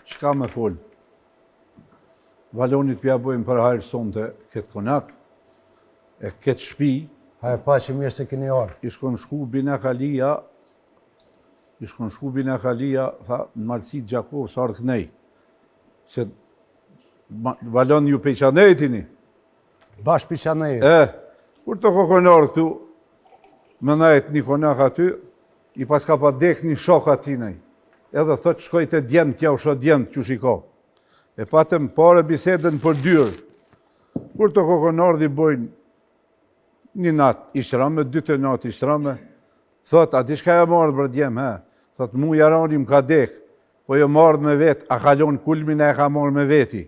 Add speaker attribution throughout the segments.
Speaker 1: çka me fol. Valonit pja bojmë për hajrë sonte këtë konak, e këtë shtëpi.
Speaker 2: Ha e pa që mirë se keni orë.
Speaker 1: I shkon shku Bina Kalia, tha, në Malësit Gjakov, së ardhë kënej. Se valon ju peqanetini.
Speaker 2: Bash peqanet.
Speaker 1: Kur të kokonar këtu, më najt një konak aty, i pas ka pa dek një shok atinaj. Edhe thot shkoj të djemë, tja u shë djemë që shiko. E patëm pare bisedën për dyrë. Kur të kokonar dhe i bojnë një natë ishtrame, 2 natë ishtrame, thot, a di shka ja marrë për djemë, he? Thot, mu jaranim ka dek, po jo marrë me vetë, a kalon kulmin e ka marrë me veti.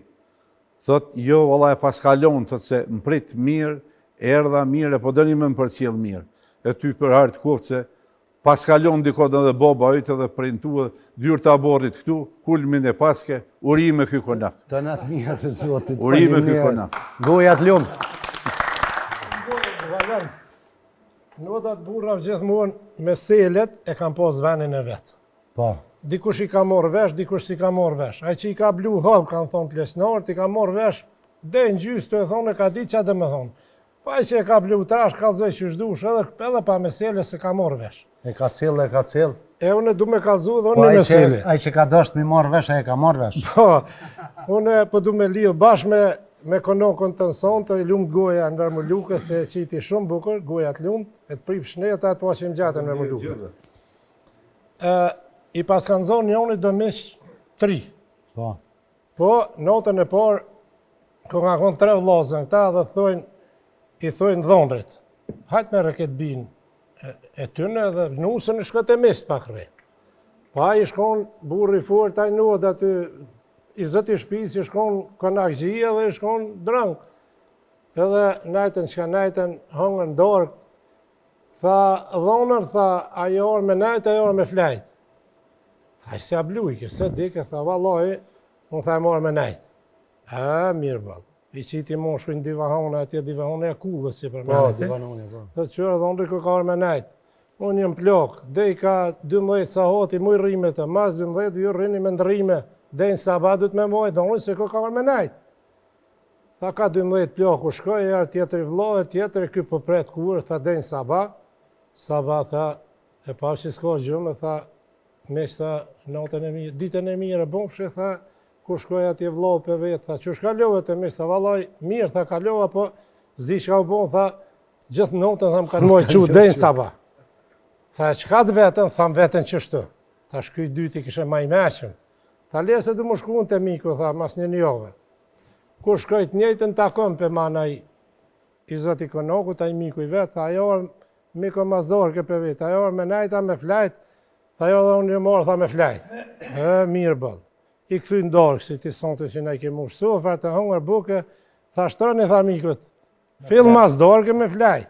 Speaker 1: Thot, jo, valla e pas kalon, thot se më prit mirë, erdha mirë, e po dëni me më përcjell mirë. E ty për hartë koftë se pas kalon dikot edhe boba ojtë edhe printu dyrë të aborrit këtu, kulmin e paske, urime ky konak.
Speaker 2: Të natë mirë të zotit.
Speaker 1: Urime ky konak.
Speaker 2: Goja të lumë.
Speaker 3: Nodat burrav gjithmonë me selet e kam pas venin e vetë.
Speaker 2: Po.
Speaker 3: Dikush i ka morë vesh, dikush si ka morë vesh. Ai që i ka blu hall, kanë thonë plesnarët, i ka morë vesh, dhe në gjysë të e thonë, e ka di që dhe me thonë. Pa ai që e ka blu trash, kalzoj që shdush, edhe pa me sele se ka morë vesh.
Speaker 2: E ka cilë, e ka cilë.
Speaker 3: E unë du me kalzu dhe unë me sele.
Speaker 2: Ai që ka dosht mi morë vesh, e ka morë vesh.
Speaker 3: Po, unë po du me lidhë bashkë me konokën të nëson, të i lumë goja në vërë më luke, se qiti shumë bukur, goja të lumë, e të prip shneta, të po që më gjatën me më luke. I pas kanë zonë njënit do mish 3.
Speaker 2: Po.
Speaker 3: Po, notën e parë, ku nga konë 3 vllazën këta dhe i thojnë dhonrit. Hajtë me reket binë e tyne dhe nusën i shkët e mist pak rej. Pa i shkon burri fort, a i nuat aty, i zëti shpis, i shkon konak gjia dhe i shkon drëng. Edhe najten që ka najten hëngën dorë, tha dhonër, tha ajo orë me najt, ajo orë me flajt. A i se a blujke, se dike, tha valoj, unë tha e marë me najt. Mirë balë. I qiti moshkujnë divahone, atje divahone e kullës që për me najt. Dhe qërë dhonëri kërë ka orë me najt. Unë jëmë plok, dhe i ka 12 sahoti, muj rime të, mas 12, ju rrini me ndrime, dhe në sabat du të me mojë, dhonëri se kërë ka orë me najt. Tha ka 12 plok, u shkoj, e arë tjetëri vlohë, tjetëri këj për pretë kurë, tha dhe në sabat. Sabat, tha, e pa që s'ka gjëmë, tha, mes tha, ditën e mirë e bomfshe, tha, ku shkoj atje vlohë për vetë, tha, që shkallove të mes, tha, valaj, mirë, tha, kalova, po, zi shka u bon, tha, gjithë notën, tha, më kanë mojë që dhe në sabat. Tha, qka të vetën, tha, më vetën qështu. Tha, shkuj dyti kështë maj meqëm. Tha, lese du më shkuën të miku, tha, mas një njove. Kur shkoj të njëjtën takon për manaj i zoti konoku, ta i miku i vetë, tha, ajo orë, miku mazdorë ke për vetë, ajo orë me najta me flajt, tha, ajo dhe unë një morë, tha, me flajt. Mirë bëllë. I këthy në dorë, si ti sonte që na i ke mushë sofra, të hongër buke, tha, shtroni, tha, mikut, fillë mazdorë ke me flajt.